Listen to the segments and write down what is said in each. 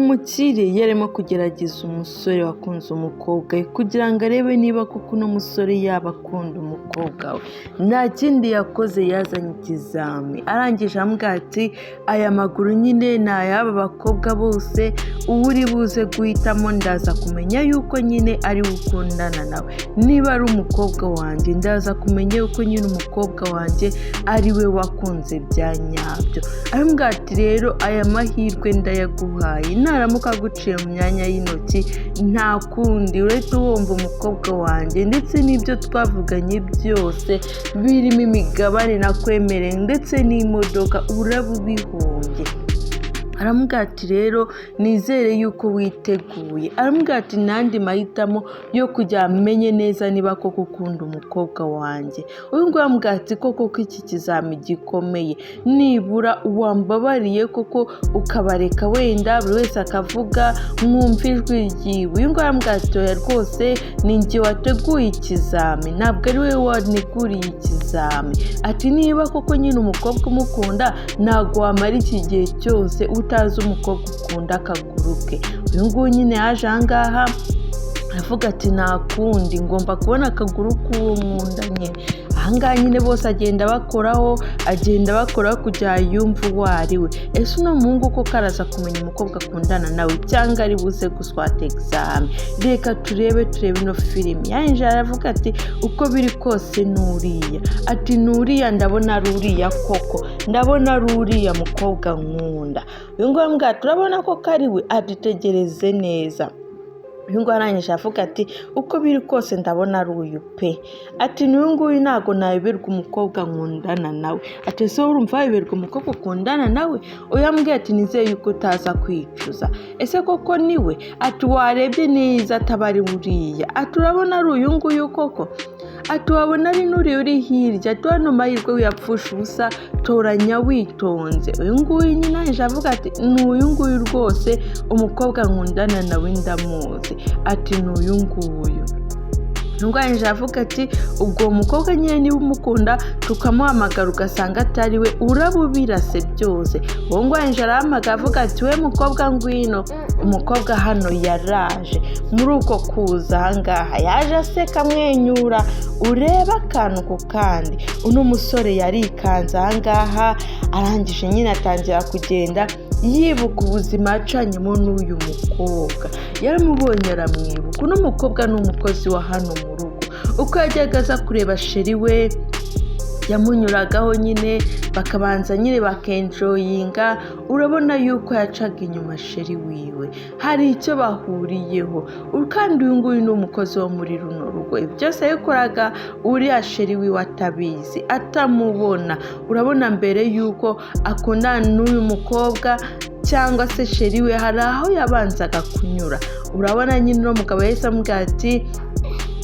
mukire yarimo kugerageza umusore wakunze umukobwa we kugira ngo arebe niba koko uno musore yaba akunda umukobwa we. Nta kindi yakoze, yazanye ikizami arangije amubwira ati aya maguru nyine ni ay'aba bakobwa bose, uwo uri buze guhitamo ndaza kumenya yuko nyine ari ukundana nawe. Niba ari umukobwa wanjye ndaza kumenya yuko nyine umukobwa wanjye ari we wakunze bya nyabyo. Aramubwira ati rero aya mahirwe ndayaguhaye, naramuka aguciye mu myanya y'intoki nta kundi uretse wumva umukobwa wanjye ndetse n'ibyo twavuganye byose birimo imigabane nakwemereye ndetse n'imodoka uraba ubihombye. Aramubwira ati rero nizere yuko witeguye. Aramubwira ati nandi mahitamo yo kujya amenye neza niba koko ukunda umukobwa wanjye. Uyu nguyu aramubwira ati koko ko iki kizami gikomeye, nibura wambabariye koko ukabareka wenda buri wese akavuga mwumva ijwi ryiwe. Uyu nguyu aramubwira ati oya rwose ni njye wateguye ikizami, ntabwo ari we waneguriye ikizami. Ati niba koko nyine umukobwa umukunda ntabwo wamara iki gihe cyose utazi umukobwa ukunda akaguru ke. Uyu nguyu nyine yaje ahangaha aravuga ati nta kundi ngomba kubona akaguru k'uwo nkunda nyine. Ahangaha nyine bose agenda bakoraho kugira yumve uwo ari we. Ese uno muhungu ko karaza kumenya umukobwa akundana nawe cyangwa ari buze guswata examen? Reka turebe ino filimi. Yanje aravuga ati uko biri kose nuriya, ati nuriya ndabona ari uriya koko, ndabona ari uriya mukobwa nkunda. Uyu nguyu aramubwira turabona ko kari we, aditegereze neza. Uyu nguyu arangije avuga ati uko biri kose ndabona ari uyu pe. Ati n'uyu nguyu ntabwo nayoberwa umukobwa nkundana nawe. Ati ese urumva wayoberwa umukobwa ukundana nawe? Uyu yambwiye ati nizeye yuko utaza kwicuza. Ese koko niwe? Ati warebye neza ataba ari uriya. Ati urabona ari uyu nguyu koko? Ati wabona ari n'uriya uri hirya. Ati hano mahirwe wiyapfusha ubusa, toranya witonze. Uyu nguyu nyine arangije avuga ati n'uyu nguyu rwose umukobwa nkundana nawe ndamuzi. Ati n'uyu nguyu. Arangije avuga ati ubwo umukobwa nyine niba umukunda tukamuhamagara ugasanga atari we uraba ubirase byose. Uwo nguyu arangije arahamagara avuga ati we mukobwa ngwino. Umukobwa hano yaraje, muri uko kuza ahangaha yaje aseka amwenyura, ureba akantu ku kandi. Uno musore yarikanze ahangaha, arangije nyine atangira kugenda yibuka ubuzima yacanyemo n'uyu mukobwa. Yaramubonye aramwibuka. Uno mukobwa ni umukozi wa hano mu rugo. Uko yajyaga aza kureba sheri we yamunyuragaho nyine bakabanza nyine bakenjoyinga, urabona yuko yacaga inyuma sheri wiwe, hari icyo bahuriyeho. Kandi uyu nguyu ni umukozi wo muri runo rugo. Byose yabikoraga uriya sheri wiwe atabizi, atamubona. Urabona mbere yuko akundana n'uyu mukobwa cyangwa se sheri we hari aho yabanzaga kunyura. Urabona nyine uno mugabo yahise amubwira ati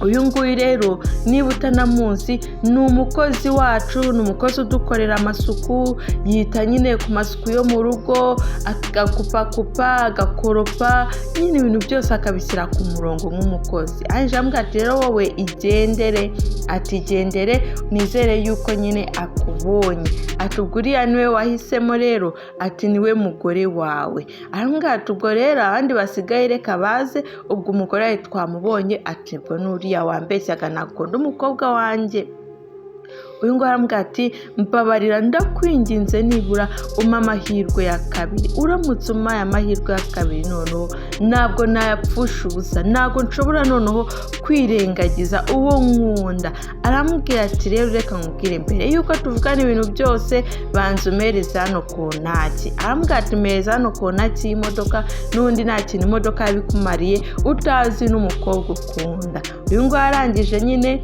uyu nguyu rero niba utanamuzi ni umukozi wacu, ni umukozi udukorera amasuku, yita nyine ku masuku yo mu rugo, agakupakupa, agakoropa, nyine ibintu byose akabishyira ku murongo nk'umukozi. Arangije amubwira ati rero wowe igendere. Ati gendere nizere yuko nyine akubonye. Ati ubwo uriya niwe wahisemo rero? Ati niwe mugore wawe. Aramubwira ati ubwo rero abandi basigaye reka baze, ubwo umugore we twamubonye. Ati ubwo n'uriya wambeshyaga nakunda umukobwa wanjye. Uyu nguyu aramubwira ati mbabarira ndakwinginze nibura umpa amahirwe ya kabiri. Uramutse umpaye amahirwe ya kabiri noneho ntabwo nayapfusha ubusa, ntabwo nshobora noneho kwirengagiza uwo nkunda. Aramubwira ati rero reka nkubwire mbere yuko tuvugana ibintu byose banza umereze hano ku ntaki. Aramubwira ati mereza hano ku ntaki y'imodoka, n'undi nta kintu imodoka yabikumariye utazi n'umukobwa ukunda. Uyu nguyu arangije nyine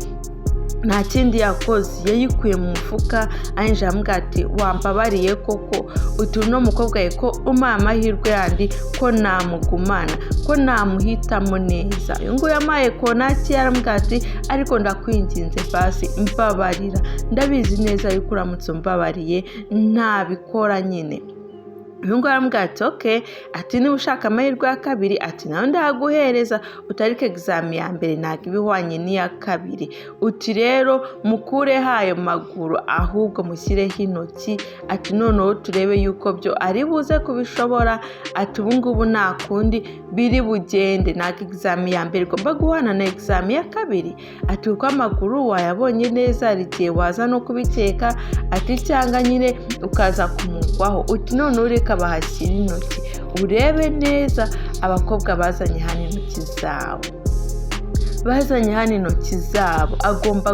nta kindi yakoze, yayikuye mu mufuka. Arangije aramubwira ati wambabariye koko, uti uno mukobwa ye ko umpaye amahirwe yandi ko namugumana, ko namuhitamo neza. Uyu nguyu yamaye konaki aramubwira ati ariko ndakwinginze basi mbabarira, ndabizi neza yuko uramutse umbabariye ntabikora nyine. uyu nguyu aramubwira ati okay, ati niba ushaka amahirwe ya kabiri ati nawe ndaguhereza, utarike examen ya mbere ntabwo iba ihwanye n'iya kabiri, uti rero mukureho ayo maguru ahubwo mushyireho intoki, ati noneho turebe yuko byo ari buze kubishobora, ati ubu ngubu nta kundi biri bugende, ntabwo examen ya mbere igomba guhana na examen ya kabiri, ati kuko amaguru wayabonye neza hari igihe waza no kubikeka, ati cyangwa nyine ukaza kumugwaho, uti noneho reka bahashyira intoki urebe neza. Abakobwa bazanye hano intoki zabo, agomba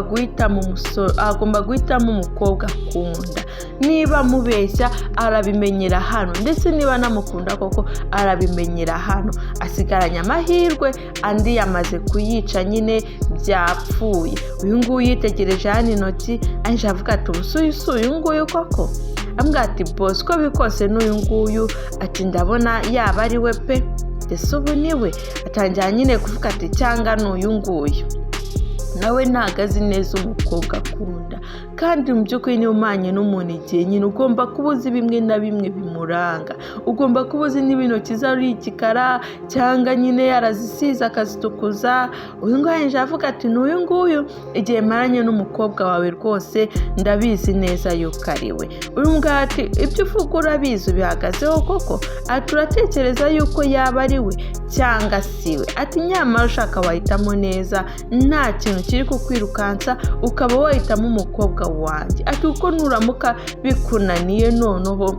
guhitamo umukobwa akunda, niba amubeshya arabimenyera hano, ndetse niba anamukunda koko arabimenyera hano, asigaranye amahirwe andi yamaze kuyica nyine byapfuye. uyu nguyu yitegereje hano intoki aje avuga ati uyu nguyu koko, ambwira ati boss ko bikose n'uyu nguyu, ati ndabona yaba ari we pe, ese ubu niwe, atangira nyine kuvuga ati cyangwa n'uyu nguyu. nawe ntago azi neza umukobwa akunda, kandi mu by'ukuri niba umanye n'umuntu igihe nyine ugomba kuba uzi bimwe na bimwe bimuranga, ugomba kuba uzi niba intoki ze ari igikara cyangwa nyine yarazisize akazitukuza. uyu nguyu yaje avuga ati n'uyu nguyu, igihe maranye n'umukobwa wawe rwose ndabizi neza yuko ari we. uyu nguyu ati ibyo uvuga urabizi ubihagazeho koko, ati uratekereza yuko yaba ari we cyangwa si we, ati nyamara ushaka wahitamo neza, nta kintu kiri kukwirukansa ukaba wahitamo umukobwa wanjye, ati kuko nuramuka bikunaniye noneho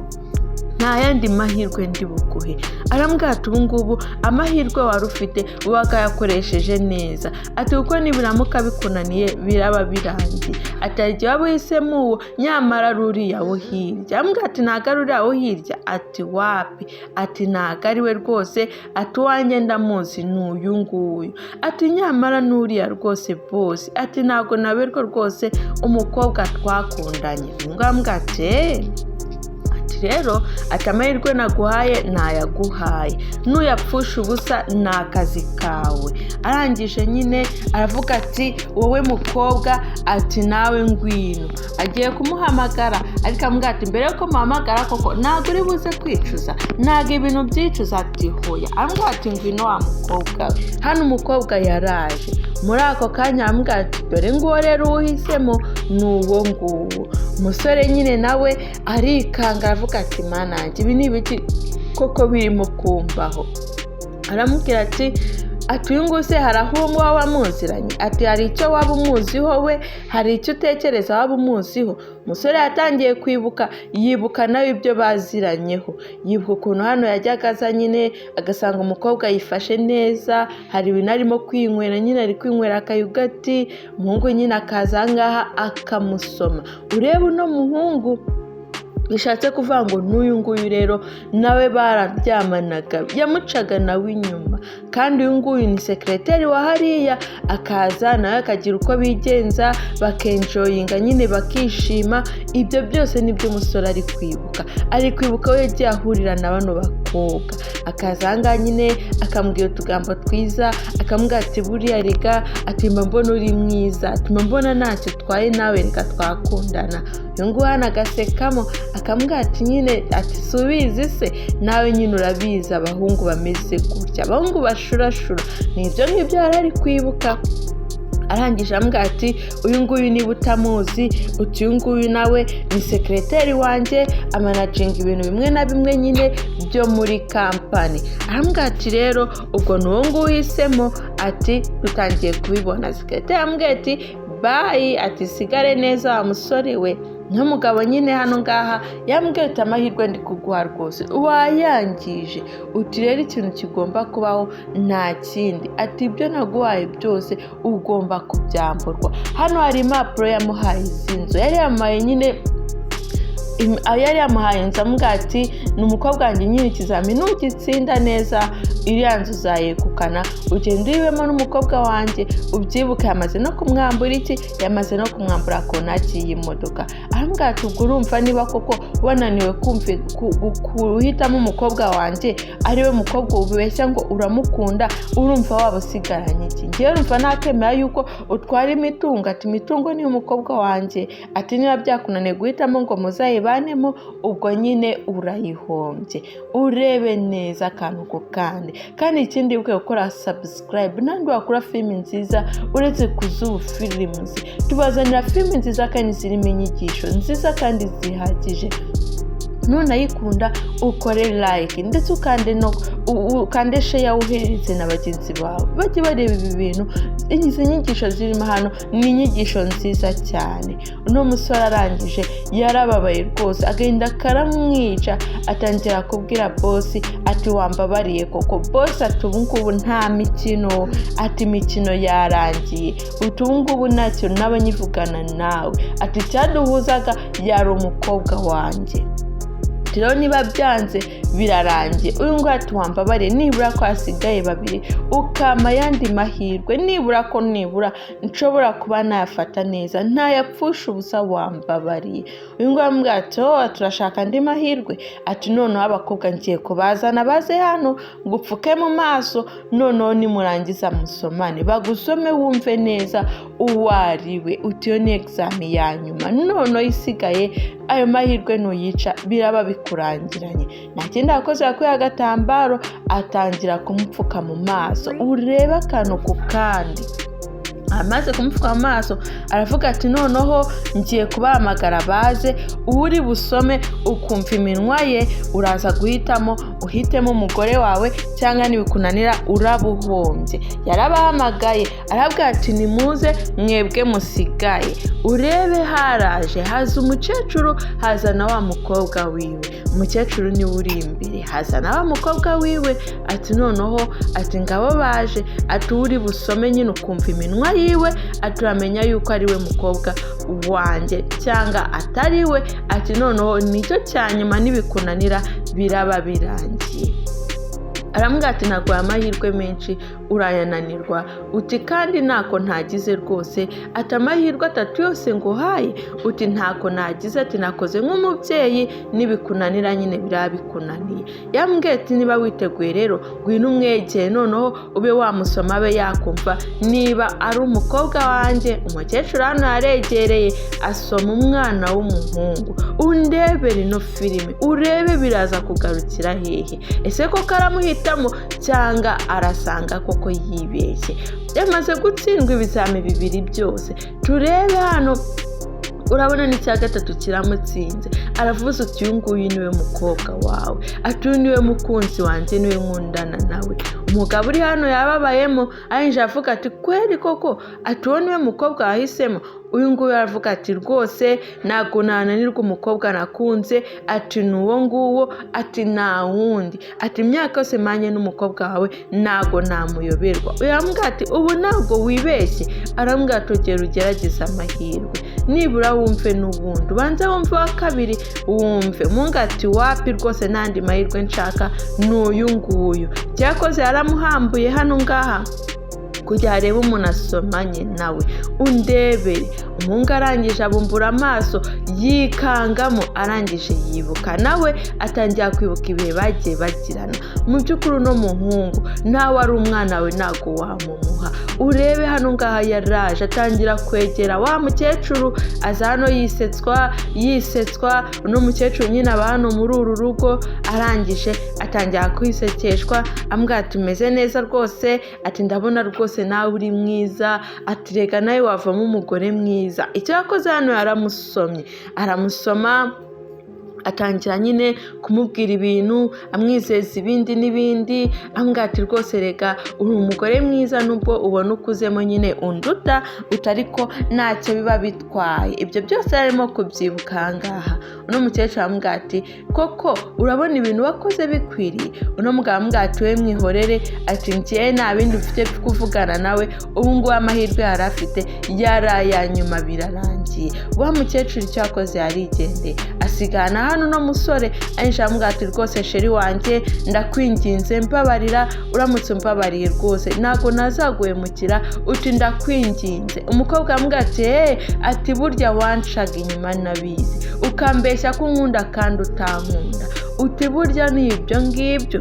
nta yandi mahirwe ndi buguhe. arambwira ati ubu ngubu amahirwe wari ufite wakayakoresheje neza, ati kuko nibiramuka bikunaniye biraba birangiye, ati hari igihe waba uhisemo uwo nyamara ari uriya wo hirya. arambwira ati ntabwo ari uriya wo hirya, ati wapi, ati ntabwo ari we rwose, ati uwanjye ndamuzi n'uyu nguyu, ati nyamara n'uriya rwose bose, ati ntabwo naberwa rwose umukobwa twakundanye. arambwira ati rero ati amahirwe naguhaye nayaguhaye, nuyapfusha ubusa ni akazi kawe. arangije nyine aravuga ati wowe mukobwa, ati nawe ngwino. agiye kumuhamagara ariko amubwira ati mbere yuko muhamagara koko ntabwo uri buze kwicuza, ntabwo ibintu byicuza, ati hoya. arambwira ati ngwino wa mukobwa we. hano umukobwa yaraje, muri ako kanya arambwira ati dore nguwo rero uhisemo ni uwo nguwo. umusore nyine nawe arikanga aravuga ati mana yanjye ibi ni ibiki koko birimo kumbaho. aramubwira ati uyu nguyu se hari aho waba wamuziranye, ati hari icyo waba umuziho we, hari icyo utekereza waba umuziho. umusore yatangiye yibuka nawe ibyo baziranyeho, yibuka ukuntu hano yajyaga aza nyine agasanga umukobwa yifashe neza, hari ibintu arimo kwinywera, nyine ari kwinywera akayugati, umuhungu nyine akaza ngaha akamusoma. ureba uno muhungu bishatse kuvuga ngo n'uyu nguyu rero nawe bararyamanaga, yamucaga nawe inyuma, kandi uyu nguyu ni sekreteri wa hariya, akaza nawe akagira uko bigenza bakenjoyinga nyine bakishima. ibyo byose nibyo umusore ari kwibuka we yagiye ahurira na bano bakobwa, akaza ahangaha nyine akamubwira utugambo twiza, akamubwira ati buriya reka, ati mba mbona uri mwiza, ati mba mbona ntacyo twaye nawe reka twakundana. uyu nguyu hano agasekamo akamubwira ati nyine, ati subizi se nawe nyine urabizi abahungu bameze gutya, abahungu bashurashura. nibyo ngibyo yari ari kwibuka. arangije amubwira ati uyu nguyu niba utamuzi, uti uyu nguyu nawe ni sekreteri wanjye, amanaginga ibintu bimwe na bimwe nyine byo muri kampani. arambwira ati rero ubwo ni uwo nguyu uhisemo, ati dutangiye kubibona. sekreteri amubwira ati bayi, ati sigare neza wa musore we. nk'umugabo nyine hano ngaha yambwiye ati amahirwe ndi kuguha rwose wayangije, uti rero ikintu kigomba kubaho nta kindi, ati ibyo naguhaye byose ugomba kubyamburwa. hano hari impapuro yamuhaye izinzu, yari yamuhaye nyine yari yamuhaye nzu, amubwira ati ni umukobwa wanjye nyine ikizamini nugitsinda neza iriya nzu uzayegukana, ugenda uyibemo n'umukobwa wanjye ubyibuke. yamaze no kumwambura iki, yamaze no kumwambura kontaki y'imodoka. arambwira ati ubwo urumva niba koko wananiwe guhitamo umukobwa wanjye ariwe mukobwa ubeshya ngo uramukunda, urumva waba usigaranye iki? Njyewe urumva nakemera yuko utwara imitungo, ati imitungo ni umukobwa wanjye, ati niba byakunaniye guhitamo ngo muzayibanemo ubwo nyine urayihombye. Urebe neza akantu ku kandi ikindi wibuke gukora subscribe, nandi wakora filimi nziza uretse kuzuba films, tubazanira filimi nziza kandi zirimo inyigisho nziza kandi zihagije. Nunayikunda ukore like ndetse ukande share uhereze na bagenzi bawe bajye bareba ibi bintu. Izi nyigisho zirimo hano ni inyigisho nziza cyane. Uno musore arangije yarababaye rwose, agenda karamwica, atangira kubwira boss ati wambabariye koko. Boss ati ubungubu nta mikino, ati imikino yarangiye, ubungubu ntacyo n'abanyivugana nawe, ati cyaduhuzaga yari umukobwa wanjye. Rero niba byanze birarangiye, uyu ngo ati wambabariye, nibura ko hasigaye babiri ukama yandi mahirwe, nibura nshobora kuba nayafata neza, ntayapfusha ubusa, wambabariye. Uyu ngo arambwira ati turashaka andi mahirwe, ati noneho abakobwa ngiye kubazana baze hano ngupfuke mu maso, noneho nimurangiza musomane, bagusome wumve neza uwo ariwe, utiyo ni exam ya nyuma, noneho isigaye ayo mahirwe nuyica biraba bikurangiranye. Nta kindi akoze yakuye agatambaro atangira kumupfuka mu maso. Urebe akantu ku kandi. Amaze kumupfuka mu maso aravuga ati noneho ngiye kubahamagara baze, uri busome ukumva iminwa ye uraza guhitamo, uhitemo umugore wawe cyangwa nibikunanira urabuhombye. Yarabahamagaye arabwira ati nimuze mwebwe musigaye. Urebe haraje haza umukecuru, haza na wa mukobwa wiwe. Umukecuru ni uri imbere, haza na wa mukobwa wiwe, ati noneho ati ngabo baje, ati uri busome nyine ukumva iminwa yiwe, aturamenya yuko ari we mukobwa wanjye cyangwa atari we, ati noneho nicyo cyanyuma nibikunanira biraba birangiye. Arambwira ati ntabwo amahirwe menshi urayananirwa, uti kandi ntako ntagize rwose, ati amahirwe 3 yose ngo haye, uti ntako nagize, ati nakoze nk'umubyeyi, nibikunanira nyine birabikunaniye. Yambwiye ati niba witeguye rero ngwino umwegere, noneho ube wamusoma abe yakumva niba ari umukobwa wanjye. Umukecuru hano yaregereye asoma umwana w'umuhungu. Undebere ino filime urebe biraza kugarukira hehe, ese ko karamuhitamo cyangwa arasanga koko yibeshye. Yamaze gutsindwa ibizami 2 byose. Turebe hano, urabona n'icya 3 kiramutsinze. Aravuze uti uyu nguyu niwe mukobwa wawe, ati niwe mukunzi wanjye, niwe nkundana nawe. Umugabo uri hano yababayemo arinje avuga ati kweri koko, ati uwo niwe mukobwa wahisemo. Uyu nguyu aravuga ati rwose ntago nananirwa umukobwa nakunze, ati nuwo nguwo, ati nta wundi, ati imyaka yose manye n'umukobwa wawe ntago namuyoberwa. Uyambwira ati ubu ntago wibeshye. Arambwira ati ugera ugerageza amahirwe, nibura wumve n'ubundi, ubanza wumve wa kabiri wumve. Munga ati wapi rwose nandi mahirwe nshaka n'uyu nguyu. Cyakoze yaramuhambuye hano ngaha kujya areba umuntu asomanye nawe. Undebere umuhungu arangije abumbura amaso yikangamo, arangije yibuka nawe atangira kwibuka ibihe bagiye bagirana. Mu by'ukuri no muhungu nawe ari umwana we ntago wamumuha. Urebe hano ngaha yaraje atangira kwegera wa mukecuru, aza hano yisetswa. Uno mukecuru nyine aba hano muri uru rugo, arangije atangira kwisekeshwa, ambwira ati umeze neza rwose, ati ndabona rwose nawe uri mwiza, ati rega nawe wavamo umugore mwiza. Icyo yakoze hano aramusoma atangira nyine kumubwira ibintu, amwizeza ibindi n'ibindi. Ambwira ati rwose rega uri umugore mwiza, nubwo ubona ukuzemo nyine unduta, utariko ntacyo biba bitwaye. Ibyo byose arimo kubyibuka ahangaha. Uno mukecuru ambwira ati koko urabona ibintu wakoze bikwiriye. Uno mugabo ambwira ati we mwihorere, ati njye nta bindi ufite kuvugana nawe, ubu ngubu amahirwe yari afite yarayanyuma birarangiye. Wa mukecuru icyo yakoze yarigendeye, asigana hano uno musore arangije aramubwira ati rwose sheri wanjye ndakwinginze mbabarira, uramutse umbabariye rwose ntabwo nazaguhemukira, uti ndakwinginze. Umukobwa aramubwira ati burya wancaga inyuma nabizi, ukambeshya ko unkunda kandi utankunda, uti burya ni ibyo ngibyo.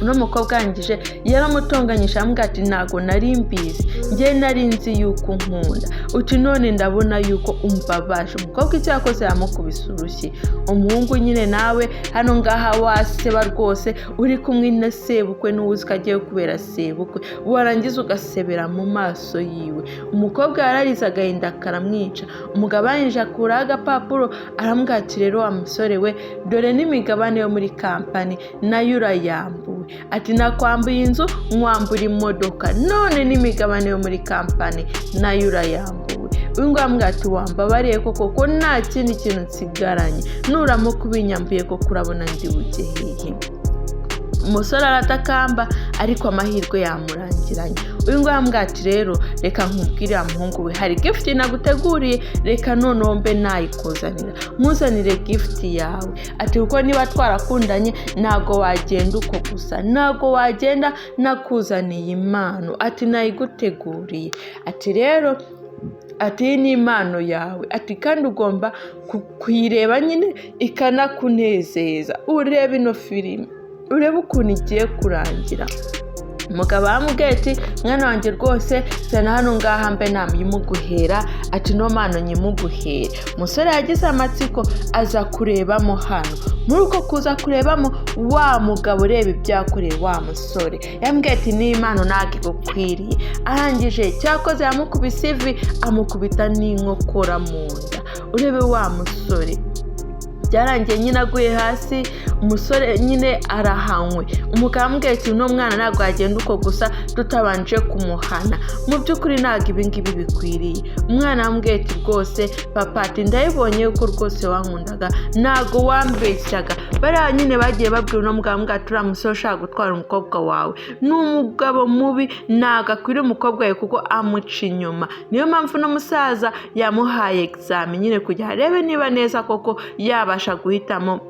Uno mukobwa arangije yaramutonganyije aramubwira ati ntago nari mbizi, njye nari nzi yuko unkunda, uti none ndabona yuko umbabaje. Umukobwa icyo yakoze yamukubise urushyi. Umuhungu nyine nawe hano ngaha waseba rwose, uri kumwe na sebukwe n'uwuzi ko agiye kubera sebukwe, warangiza ugasebera mu maso yiwe. Umukobwa yararize agahinda karamwica. Umugabo arangije akuraho agapapuro aramubwira ati rero wa musore we, dore n'imigabane yo muri kampani nayo urayambuwe, ati nakwambuye inzu nkwambura imodoka, none n'imigabane yo muri kampani nayo urayambuwe. Uyu nguyu aramubwira ati wambabariye koko ko nta kindi kintu nsigaranye, nuramuka ubinyambuye koko urabona ndi bujye hehe. Umusore aratakamba ariko amahirwe yamurangiranye. Uyu nguyu aramubwira ati rero reka nkubwire wa muhungu we, hari gift naguteguriye, reka noneho mbe nayikuzanira, nkuzanire gift yawe. Ati kuko niba twarakundanye ntago wagenda uko gusa, ntago wagenda nakuzaniye impano, ati nayiguteguriye. Ati rero ati ni impano yawe, ati kandi ugomba kuyireba nyine ikanakunezeza, urebe ino filime urebe ukuntu igiye kurangira. Umugabo aramubwira ati mwana wanjye rwose zana hano ngaha mbe namuguhera, ati no mpano nyimuguhere. Umusore yagize amatsiko aza kurebamo hano. Muri uko kuza kurebamo wa mugabo ureba ibyakoreye wa musore, yambwiye ati ni impano ntabwo igukwiriye. Arangije cyakoze yamukubise ivi amukubita n'inkokora mu nda. Urebe wa musore byarangiye nyine aguye hasi, umusore nyine arahanywe. Umugabo aramubwira ati uno mwana ntabwo yagenda uko gusa tutabanje kumuhana, mu by'ukuri ntabwo ibi ngibi bikwiriye. Umwana aramubwira ati rwose papa, ati ndabibonye yuko rwose wankundaga, ntabwo wambeshyaga. Bariya nyine bagiye babwira uno mugabo aramubwira ati uriya musore ushaka gutwara umukobwa wawe ni umugabo mubi, ntabwo akwiriye umukobwa we kuko amuca inyuma. Niyo mpamvu uno musaza yamuhaye examen nyine kugira arebe niba neza koko yabasha guhitamo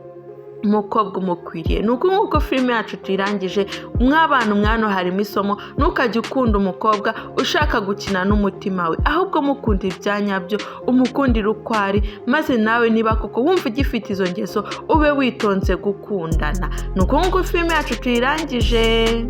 umukobwa umukwiriye. Nuko nk'uko filime yacu tuyirangije, mw'abantu mwano harimo isomo, ntukajye ukunda umukobwa ushaka gukina n'umutima we, ahubwo mukunda ibyanyabyo, umukundira uko ari, maze nawe niba koko wumva ugifite izo ngeso ube witonze gukundana. Nuko nk'uko filime yacu tuyirangije.